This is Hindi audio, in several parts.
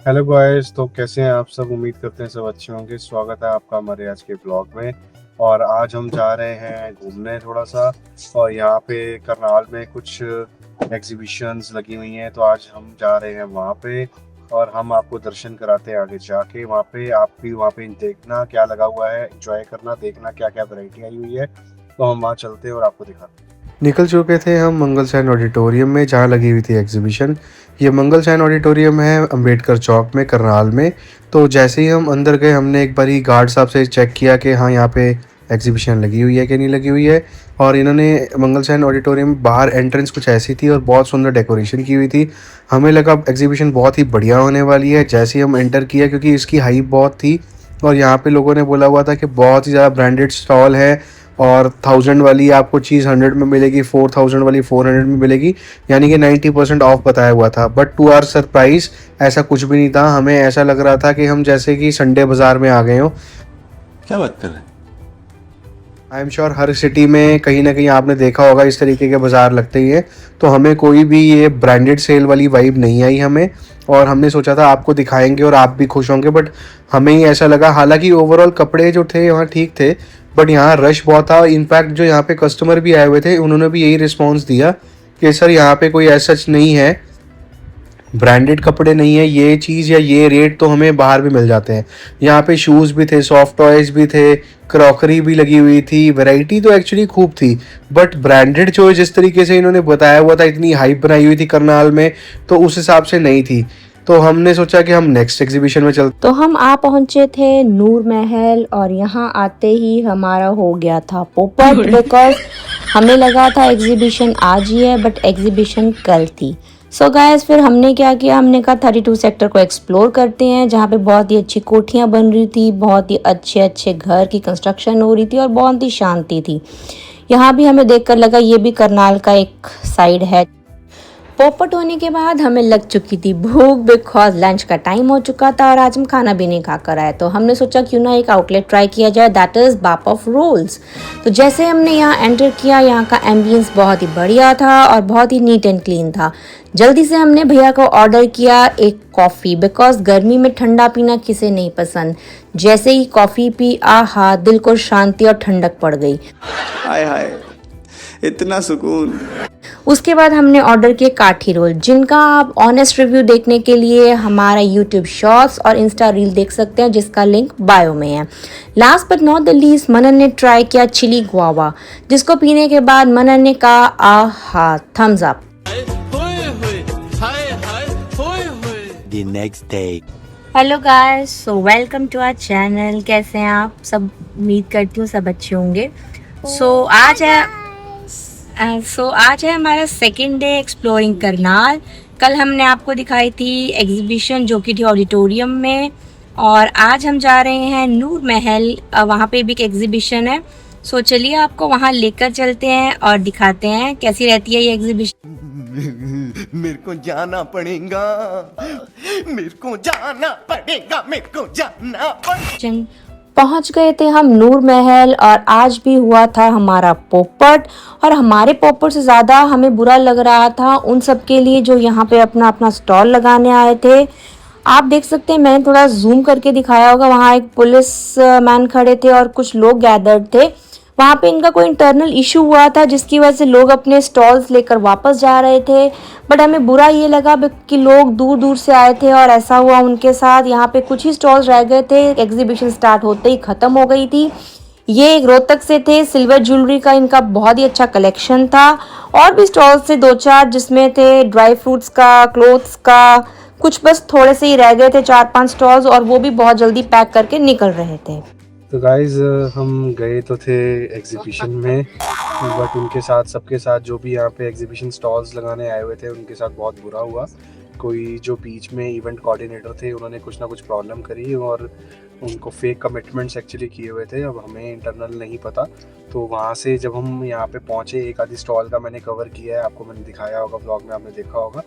हेलो गाइस, तो कैसे हैं आप सब। उम्मीद करते हैं सब अच्छे होंगे। स्वागत है आपका हमारे आज के ब्लॉग में। और आज हम जा रहे हैं घूमने थोड़ा सा। और यहाँ पे करनाल में कुछ एग्जीबिशंस लगी हुई हैं, तो आज हम जा रहे हैं वहाँ पे। और हम आपको दर्शन कराते हैं आगे जाके। वहाँ पे आप भी वहाँ पे देखना क्या लगा हुआ है, एंजॉय करना, देखना क्या क्या वैरायटी आई हुई है। तो हम वहाँ चलते हैं और आपको दिखाते हैं। निकल चुके थे हम मंगल सैन ऑडिटोरियम में, जहाँ लगी हुई थी एग्जीबिशन। ये मंगल सैन ऑडिटोरियम है अंबेडकर चौक में, करनाल में। तो जैसे ही हम अंदर गए, हमने एक बार ही गार्ड साहब से चेक किया कि हाँ यहाँ पे एग्जीबिशन लगी हुई है कि नहीं लगी हुई है। और इन्होंने मंगल सैन ऑडिटोरियम बाहर एंट्रेंस कुछ ऐसी थी और बहुत सुंदर डेकोरेशन की हुई थी। हमें लगा एग्जीबिशन बहुत ही बढ़िया होने वाली है जैसे ही हम एंटर किया, क्योंकि इसकी हाइप बहुत थी। और यहाँ पे लोगों ने बोला हुआ था कि बहुत ही ज़्यादा ब्रांडेड स्टॉल है। और 1000 वाली आपको चीज़ 100 में मिलेगी, 4000 वाली 400 में मिलेगी। यानी कि 90% ऑफ बताया हुआ था। बट टू आवर सरप्राइज ऐसा कुछ भी नहीं था। हमें ऐसा लग रहा था कि हम जैसे कि संडे बाज़ार में आ गए हो। क्या बात कर रहे हैं। I am sure her city में कहीं ना कहीं आपने देखा होगा इस तरीके के बाज़ार लगते ही हैं। तो हमें कोई भी ये ब्रांडेड सेल वाली वाइब नहीं आई हमें। और हमने सोचा था आपको दिखाएंगे और आप भी खुश होंगे, बट हमें ही ऐसा लगा। हालांकि ओवरऑल कपड़े जो थे वहाँ ठीक थे, बट यहाँ रश बहुत था। इनफैक्ट जो यहाँ पे कस्टमर भी आए हुए थे, उन्होंने भी यही रिस्पॉन्स दिया कि सर यहाँ पे कोई ऐसा सच नहीं है, ब्रांडेड कपड़े नहीं है, ये चीज़ या ये रेट तो हमें बाहर भी मिल जाते हैं। यहाँ पे शूज़ भी थे, सॉफ्ट टॉयज़ भी थे, क्रॉकरी भी लगी हुई थी। वैरायटी तो एक्चुअली खूब थी, बट ब्रांडेड जो जिस तरीके से इन्होंने बताया हुआ था, इतनी हाइप बनाई हुई थी करनाल में, तो उस हिसाब से नहीं थी। तो हमने सोचा कि हम नेक्स्ट एग्जीबिशन में चलते। तो हम आ पहुंचे थे नूर महल और यहाँ आते ही हमारा हो गया था पोपट बिकॉज हमें लगा था एग्जीबिशन आज ही है बट एग्जीबिशन कल थी। सो गाइस फिर हमने क्या किया, हमने कहा 32 सेक्टर को एक्सप्लोर करते हैं, जहाँ पे बहुत ही अच्छी कोठियाँ बन रही थी, बहुत ही अच्छे अच्छे घर की कंस्ट्रक्शन हो रही थी और बहुत ही शांति थी। यहाँ भी हमें देखकर लगा ये भी करनाल का एक साइड है। पोपट होने के बाद हमें लग चुकी थी भूख बिकॉज लंच का टाइम हो चुका था और आज हम खाना भी नहीं खा कर आए। तो हमने सोचा क्यों ना एक आउटलेट ट्राई किया जाए, दैट इज़ बाप ऑफ रोल्स। तो जैसे हमने यहाँ एंटर किया, यहाँ का एम्बियंस बहुत ही बढ़िया था और बहुत ही नीट एंड क्लीन था। जल्दी से हमने भैया को ऑर्डर किया एक कॉफ़ी, बिकॉज गर्मी में ठंडा पीना किसे नहीं पसंद। जैसे ही कॉफ़ी पी, आहा, दिल को शांति और ठंडक पड़ गई। हाय हाय, इतना सुकून। उसके बाद हमने ऑर्डर किए काठी रोल, जिनका आप ऑनेस्ट रिव्यू देखने के लिए हमारा यूट्यूब शॉर्ट्स और इंस्टा रील देख सकते हैं, जिसका लिंक बायो में है। Last but not the least, Manan ने ट्राई किया चिली गुआवा, जिसको पीने के बाद मनन ने कहा आहा, thumbs up. The next day. Hello guys, so welcome to our channel. कैसे हैं आप सब? उम्मीद करती हूँ सब अच्छे होंगे। आज है हमारा सेकेंड डे एक्सप्लोरिंग करनाल। कल हमने आपको दिखाई थी एग्जीबिशन जो कि थी ऑडिटोरियम में, और आज हम जा रहे हैं नूर महल, वहाँ पे भी एक एग्जीबिशन है। सो चलिए आपको वहाँ लेकर चलते हैं और दिखाते हैं कैसी रहती है ये एग्जीबिशन। मेरे को जाना पड़ेगा, मेरे को जाना पड़ेगा, मेरे को जाना पड़ेगा। पहुंच गए थे हम नूर महल और आज भी हुआ था हमारा पोपट। और हमारे पोपट से ज़्यादा हमें बुरा लग रहा था उन सब के लिए जो यहाँ पे अपना अपना स्टॉल लगाने आए थे। आप देख सकते हैं, मैंने थोड़ा जूम करके दिखाया होगा, वहाँ एक पुलिस मैन खड़े थे और कुछ लोग गैदर्ड थे। वहाँ पे इनका कोई इंटरनल इशू हुआ था जिसकी वजह से लोग अपने स्टॉल्स लेकर वापस जा रहे थे। बट हमें बुरा ये लगा कि लोग दूर दूर से आए थे और ऐसा हुआ उनके साथ। यहाँ पे कुछ ही स्टॉल्स रह गए थे, एग्जीबिशन स्टार्ट होते ही ख़त्म हो गई थी। ये एक रोहतक से थे, सिल्वर ज्वेलरी का इनका बहुत ही अच्छा कलेक्शन था। और भी स्टॉल्स थे 2-4 जिसमें थे ड्राई फ्रूट्स का, क्लोथ्स का, कुछ बस थोड़े से ही रह गए थे 4-5 स्टॉल्स, और वो भी बहुत जल्दी पैक करके निकल रहे थे। तो गाइज हम गए तो थे एग्जीबिशन में, बट उनके साथ सबके साथ जो भी यहाँ पे एग्जीबिशन स्टॉल्स लगाने आए हुए थे उनके साथ बहुत बुरा हुआ। कोई जो बीच में इवेंट कोऑर्डिनेटर थे, उन्होंने कुछ ना कुछ प्रॉब्लम करी और उनको फेक कमिटमेंट्स एक्चुअली किए हुए थे। अब हमें इंटरनल नहीं पता, तो वहाँ से जब हम यहाँ पे पहुँचे, एक आधी स्टॉल का मैंने कवर किया है, आपको मैंने दिखाया होगा ब्लॉग में, आपने देखा होगा,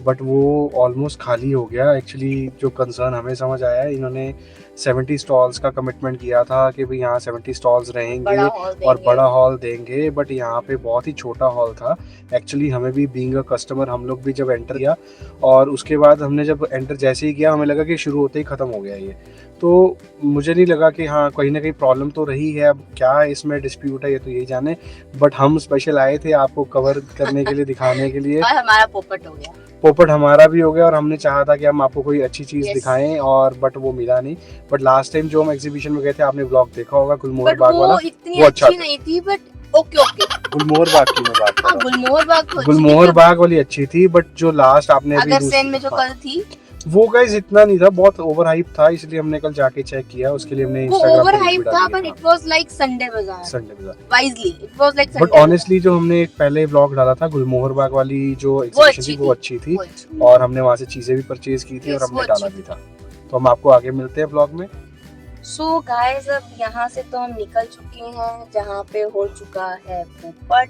बट वो ऑलमोस्ट खाली हो गया। एक्चुअली जो कंसर्न हमें समझ आया है, इन्होंने 70 स्टॉल्स का कमिटमेंट किया था कि भाई यहाँ 70 स्टॉल्स रहेंगे और बड़ा हॉल देंगे, बट यहाँ पे बहुत ही छोटा हॉल था। एक्चुअली हमें भी बीइंग अ कस्टमर, हम लोग भी जब एंटर किया और उसके बाद हमने जब एंटर जैसे ही किया, हमें लगा कि शुरू होते ही ख़त्म हो गया ये। तो मुझे नहीं लगा कि हाँ कहीं ना कहीं प्रॉब्लम तो रही है, अब क्या इसमें डिस्प्यूट है ये तो यही जाने, बट हम स्पेशल आए थे आपको कवर करने के लिए, दिखाने के लिए। और हमारा पोपट हो गया, पोपट हमारा भी हो गया, और हमने चाहा था कि हम आपको कोई अच्छी चीज़ Yes. दिखाएं, और बट वो मिला नहीं। बट लास्ट टाइम जो हम एग्जीबिशन में गए थे, आपने ब्लॉग देखा होगा गुलमोहर बट बाग वाला, वो इतनी वो अच्छा अच्छी था। नहीं थी, बट ओके ओके। गुलमोहर बाग की मैं बात कर हाँ, रहा हूँ। गुलमोहर बाग तो अच्छी गुलमोहर थी। बाग वाली अच्छी थी, बट जो लास्ट आपने अभी अगर सेन में जो हाँ, कल थी वो गाइस इतना नहीं था, बहुत ओवर हाइप था, इसलिए हमने कल जाके चेक किया, उसके लिए हमने वो इंस्टाग्राम ओवर पे रील हाइप भी था, डाली बट है। इट वाज लाइक संडे बाजार, संडे बाजार। Wisely it was like but Sunday. Honestly जो हमने एक पहले व्लॉग डाला था, गुलमोहर बाग वाली जो एग्जीबिशन थी, वो अच्छी थी, और हमने वहाँ से चीजें भी परचेज की थी और Yes, हमने वो डाला अच्छी भी था। तो हम आपको आगे मिलते हैं व्लॉग में। सो गाइस, अब यहाँ से तो हम निकल चुके हैं जहाँ पे हो चुका है पोपट,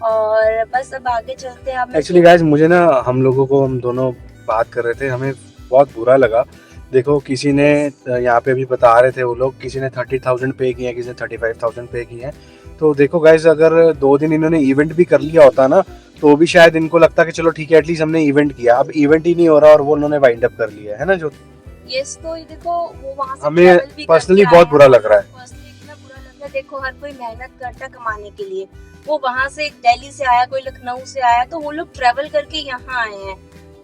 और बस अब आगे चलते हैं। आप एक्चुअली गाइस मुझे ना, हम लोगों को, हम दोनों बात कर रहे थे, हमें बहुत बुरा लगा। देखो किसी ने यहाँ पे भी बता रहे थे वो लोग, किसी ने 30,000 पे किए हैं, किसी ने 35,000 पे किए हैं। तो देखो गाइस, अगर 2 दिन इन्होंने इवेंट भी कर लिया होता ना, तो भी शायद इनको लगता कि चलो ठीक है, एटलीस्ट हमने इवेंट किया। अब इवेंट ही नहीं हो रहा और वो उन्होंने वाइंड अप कर लिया है ना। जो यस, तो ये देखो वो वहाँ से हमें travel भी पर्सनली करके बहुत आया बुरा लग रहा है। पर्सनली इतना बुरा लग रहा है। देखो हर कोई मेहनत करता कमाने के लिए, वो वहाँ से दिल्ली से आया, कोई लखनऊ से आया, तो वो लोग ट्रेवल करके यहाँ आए हैं,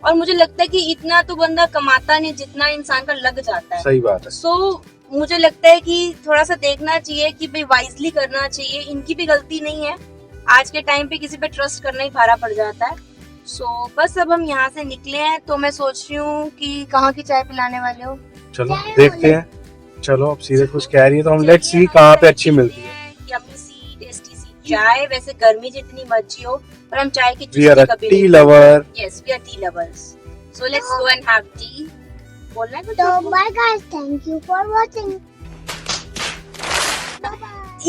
और मुझे लगता है कि इतना तो बंदा कमाता नहीं जितना इंसान का लग जाता है। सही बात है। सो मुझे लगता है कि थोड़ा सा देखना चाहिए कि भाई वाइजली करना चाहिए। इनकी भी गलती नहीं है, आज के टाइम पे किसी पे ट्रस्ट करना ही भारा पड़ जाता है। सो बस अब हम यहाँ से निकले हैं, तो मैं सोच रही हूँ कि कहाँ की चाय पिलाने वाले हो। चलो देखते हैं। चलो अब सीरत कुछ कह रही है, तो हम लेट्स सी कहाँ पे अच्छी मिलती है। यम्मी सी टेस्टी सी चाय। वैसे गर्मी जितनी मर्जी हो, पर हम चाय की वी आर अ चुस्की कभी टी नहीं। Lover. Yes, we are tea lovers. So let's go and have tea. बोलना है कुछ? So bye guys, thank you for watching.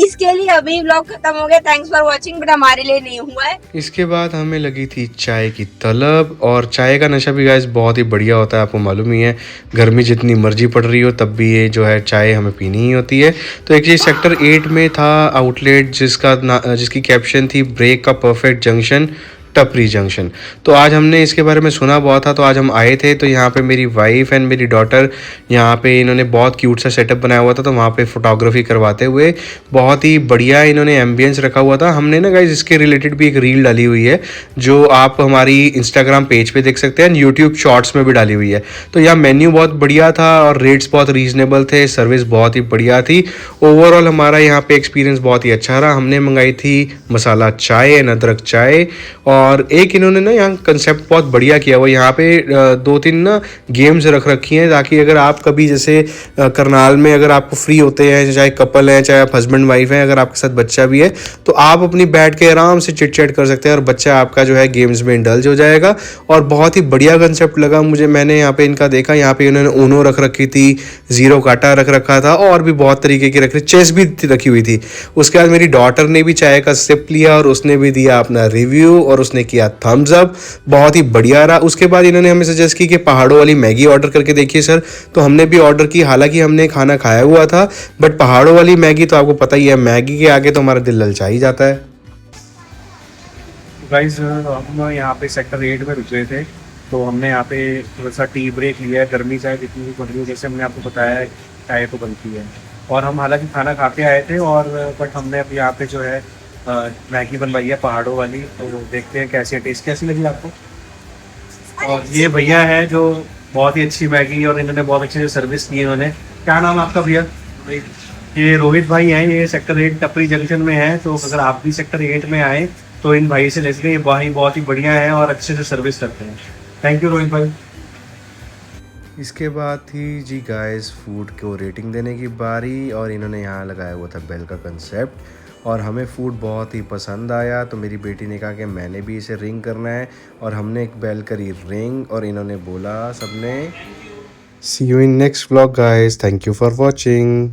इसके लिए अभी व्लॉग खत्म हो गया। थैंक्स फॉर वाचिंग, बट हमारे लिए नहीं हुआ है। इसके बाद हमें लगी थी चाय की तलब, और चाय का नशा भी गाइस बहुत ही बढ़िया होता है, आपको मालूम ही है। गर्मी जितनी मर्जी पड़ रही हो तब भी ये जो है चाय हमें पीनी ही होती है। तो एक ये सेक्टर 8 में था आउटलेट, जिसकी कैप्शन थी ब्रेक का परफेक्ट जंक्शन, टपरी जंक्शन। तो आज हमने इसके बारे में सुना बहुत था, तो आज हम आए थे। तो यहाँ पे मेरी वाइफ एंड मेरी डॉटर, यहाँ पे इन्होंने बहुत क्यूट सा सेटअप बनाया हुआ था, तो वहाँ पे फोटोग्राफी करवाते हुए बहुत ही बढ़िया इन्होंने एम्बियंस रखा हुआ था। हमने ना गाइस इसके रिलेटेड भी एक रील डाली हुई है, जो आप हमारी इंस्टाग्राम पेज पे देख सकते हैं, यूट्यूब शॉर्ट्स में भी डाली हुई है। तो यहाँ मेन्यू बहुत बढ़िया था और रेट्स बहुत रीजनेबल थे, सर्विस बहुत ही बढ़िया थी। ओवरऑल हमारा यहाँ पे एक्सपीरियंस बहुत ही अच्छा रहा। हमने मंगाई थी मसाला चाय एंड अदरक चाय, और एक इन्होंने ना यहाँ कंसेप्ट बहुत बढ़िया किया हुआ। यहाँ पे 2-3 ना गेम्स रख रखी हैं, ताकि अगर आप कभी जैसे करनाल में अगर आपको फ्री होते हैं, चाहे कपल हैं चाहे आप हस्बैंड वाइफ हैं, अगर आपके साथ बच्चा भी है, तो आप अपनी बैठ के आराम से चिट चैट कर सकते हैं, और बच्चा आपका जो है गेम्स में इंडल्ज हो जाएगा। और बहुत ही बढ़िया कंसेप्ट लगा मुझे। मैंने यहाँ पे इनका देखा, यहाँ पे इन्होंने ऊनो रख रखी थी, जीरो काटा रख रखा था, और भी बहुत तरीके की रख रही, चेस भी रखी हुई थी। उसके बाद मेरी डॉटर ने भी चाय का सिप लिया और उसने भी दिया अपना रिव्यू और उसने किया थम्स अप, बहुत ही बढ़िया रहा। उसके बाद इन्होंने हमें सजेस्ट की कि पहाड़ों वाली मैगी ऑर्डर करके देखिए सर, तो हमने भी ऑर्डर की। हालांकि हमने खाना खाया हुआ था, बट पहाड़ों वाली मैगी तो आपको पता ही है, मैगी के आगे तो हमारा दिल ललचा ही जाता है। गाइस हम यहाँ पे सेक्टर 8 में रुके थे, तो हमने यहाँ पे थोड़ा सा टी ब्रेक लिया है। गर्मी चाय जितनी भी पड़ रही है, जैसे हमने आपको बताया है, चाय तो बनती है। और हम हालांकि खाना खा के आए थे, और बट हमने अब यहाँ पे जो है मैगी बनवाई है पहाड़ों वाली, तो देखते हैं कैसी है, टेस्ट कैसी लगी आपको। और ये भैया है जो बहुत ही अच्छी मैगी और इन्होंने बहुत अच्छी सर्विस की है इन्होंने। क्या नाम है आपका भैया? ये रोहित भाई हैं, ये सेक्टर 8 टपरी जंक्शन में है। तो अगर आप भी सेक्टर 8 में आए तो इन भाई से ले सकते हैं, ये भाई बहुत ही बढ़िया है और अच्छे से सर्विस करते हैं। थैंक यू रोहित भाई। इसके बाद थी जी गाइस फूड को रेटिंग देने की बारी, और इन्होंने यहाँ लगाया हुआ था बेल का कंसेप्ट, और हमें फूड बहुत ही पसंद आया। तो मेरी बेटी ने कहा कि मैंने भी इसे रिंग करना है, और हमने एक बेल करी रिंग, और इन्होंने बोला सबने see you in next vlog guys, thank you for watching.